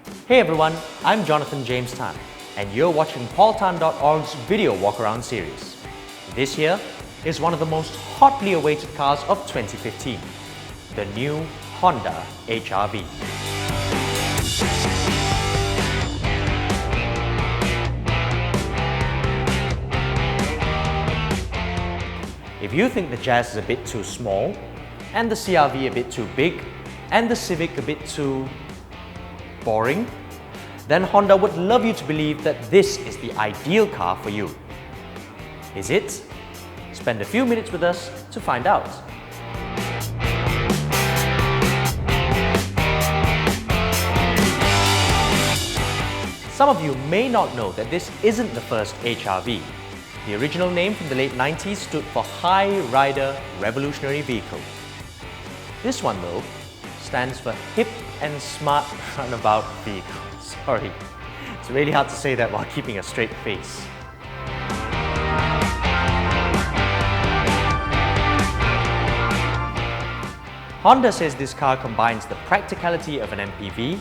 Hey everyone, I'm Jonathan James Tan, and you're watching paultan.org's video walkaround series. This here is one of the most hotly awaited cars of 2015, the new Honda HR-V. If you think the Jazz is a bit too small, and the CR-V a bit too big, and the Civic a bit too boring, then Honda would love you to believe that this is the ideal car for you. Is it? Spend a few minutes with us to find out. Some of you may not know that this isn't the first HR-V. The original name from the late 90s stood for High Rider Revolutionary Vehicle. This one though stands for Hip and Smart Runabout Vehicle. Sorry, it's really hard to say that while keeping a straight face. Honda says this car combines the practicality of an MPV,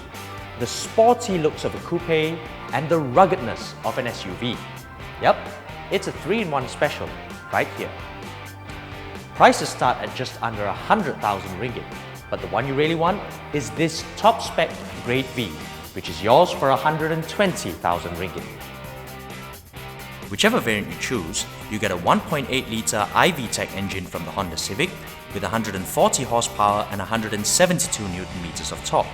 the sporty looks of a coupe, and the ruggedness of an SUV. Yep, it's a 3-in-1 special right here. Prices start at just under 100,000 ringgit, but the one you really want is this top spec Grade V, which is yours for 120,000 ringgit. Whichever variant you choose, you get a 1.8-litre iVTEC engine from the Honda Civic with 140 horsepower and 172 Nm of torque.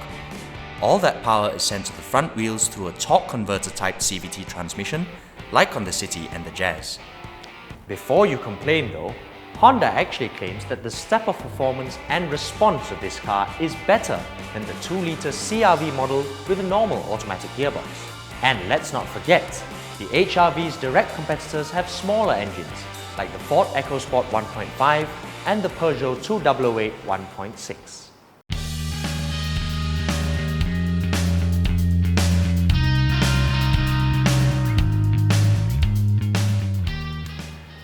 All that power is sent to the front wheels through a torque converter type CVT transmission, like on the City and the Jazz. Before you complain though, Honda actually claims that the step-up performance and response of this car is better than the 2-litre CR-V model with a normal automatic gearbox. And let's not forget, the HR-V's direct competitors have smaller engines, like the Ford EcoSport 1.5 and the Peugeot 2008 1.6.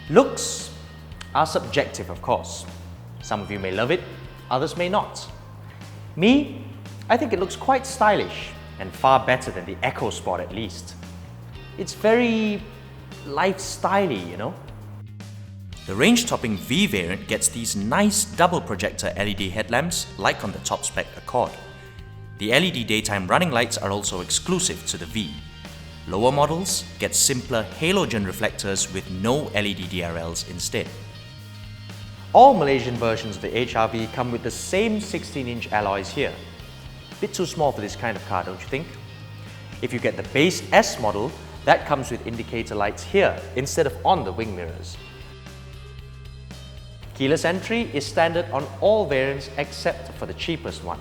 Looks are subjective, of course. Some of you may love it, others may not. Me, I think it looks quite stylish and far better than the EcoSport at least. It's very lifestyle-y, you know? The range-topping V variant gets these nice double projector LED headlamps like on the top spec Accord. The LED daytime running lights are also exclusive to the V. Lower models get simpler halogen reflectors with no LED DRLs instead. All Malaysian versions of the HR-V come with the same 16-inch alloys here. Bit too small for this kind of car, don't you think? If you get the base S model, that comes with indicator lights here instead of on the wing mirrors. Keyless entry is standard on all variants except for the cheapest one.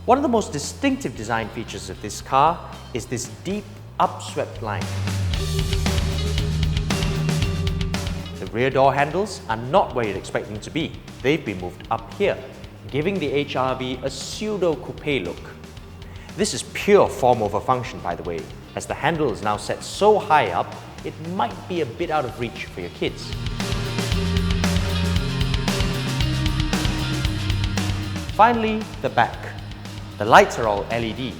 One of the most distinctive design features of this car is this deep upswept line. The rear door handles are not where you'd expect them to be. They've been moved up here, giving the HR-V a pseudo-coupe look. This is pure form over function, by the way, as the handle is now set so high up, it might be a bit out of reach for your kids. Finally, the back. The lights are all LED,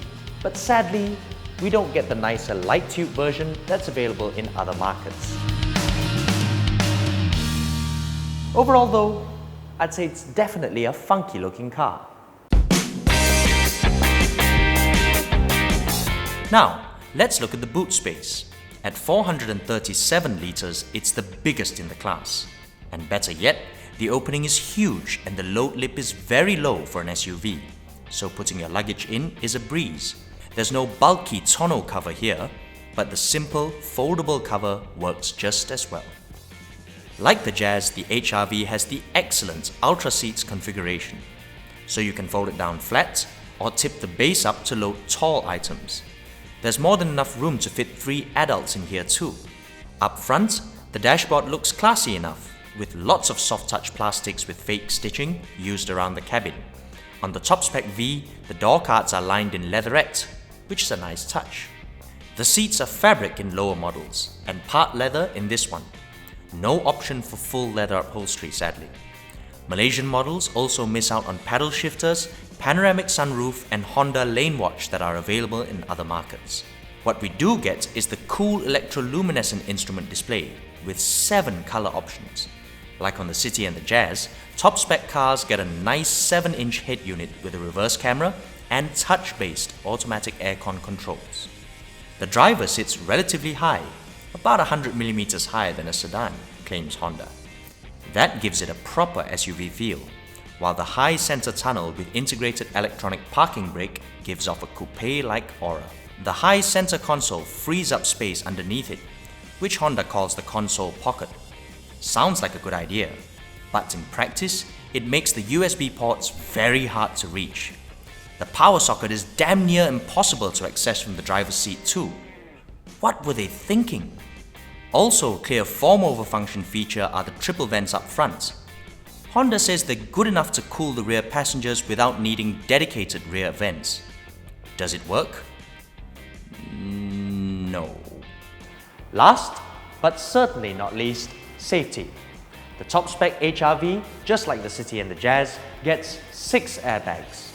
but sadly, we don't get the nicer light tube version that's available in other markets. Overall though, I'd say it's definitely a funky looking car. Now, let's look at the boot space. At 437 litres, it's the biggest in the class. And better yet, the opening is huge and the load lip is very low for an SUV. So putting your luggage in is a breeze. There's no bulky tonneau cover here, but the simple, foldable cover works just as well. Like the Jazz, the HR-V has the excellent Ultra Seats configuration, so you can fold it down flat or tip the base up to load tall items. There's more than enough room to fit 3 adults in here too. Up front, the dashboard looks classy enough, with lots of soft touch plastics with fake stitching used around the cabin. On the top spec V, the door cards are lined in leatherette, which is a nice touch. The seats are fabric in lower models and part leather in this one. No option for full leather upholstery, sadly. Malaysian models also miss out on paddle shifters, panoramic sunroof and Honda Lane Watch that are available in other markets. What we do get is the cool electroluminescent instrument display with 7 color options. Like on the City and the Jazz, top spec cars get a nice 7-inch head unit with a reverse camera and touch-based automatic aircon controls. The driver sits relatively high, about 100mm higher than a sedan, claims Honda. That gives it a proper SUV feel, while the high center tunnel with integrated electronic parking brake gives off a coupe-like aura. The high center console frees up space underneath it, which Honda calls the console pocket. Sounds like a good idea, but in practice, it makes the USB ports very hard to reach. The power socket is damn near impossible to access from the driver's seat too. What were they thinking? Also, a clear form-over function feature are the triple vents up front. Honda says they're good enough to cool the rear passengers without needing dedicated rear vents. Does it work? No. Last, but certainly not least, safety. The top spec HR-V, just like the City and the Jazz, gets 6 airbags.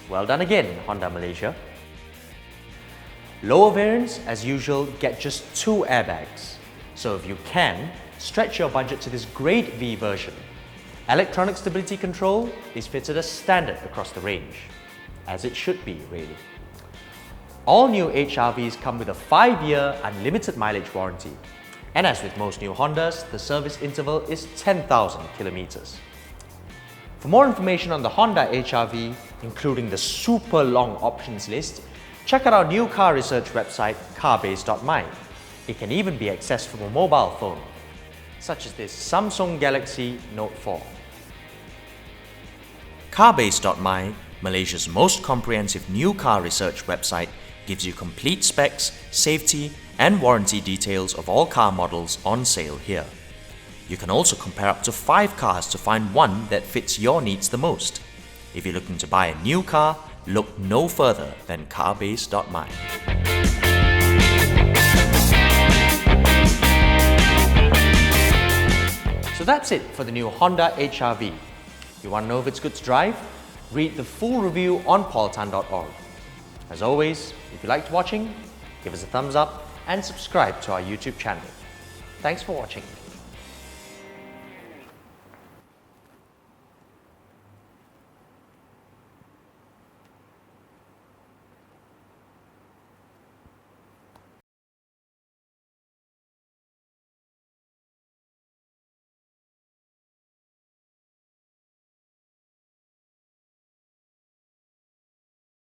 Well done again, Honda Malaysia. Lower variants, as usual, get just 2 airbags. So if you can, stretch your budget to this Grade V version. Electronic stability control is fitted as standard across the range, as it should be, really. All new HR-Vs come with a 5-year unlimited mileage warranty. And as with most new Hondas, the service interval is 10,000 kilometers. For more information on the Honda HR-V, including the super long options list, check out our new car research website, carbase.my. It can even be accessed from a mobile phone, such as this Samsung Galaxy Note 4. Carbase.my, Malaysia's most comprehensive new car research website, gives you complete specs, safety, and warranty details of all car models on sale here. You can also compare up to 5 cars to find one that fits your needs the most. If you're looking to buy a new car, look no further than carbase.my. So that's it for the new Honda HR-V. You want to know if it's good to drive? Read the full review on paultan.org. As always, if you liked watching, give us a thumbs up and subscribe to our YouTube channel. Thanks for watching.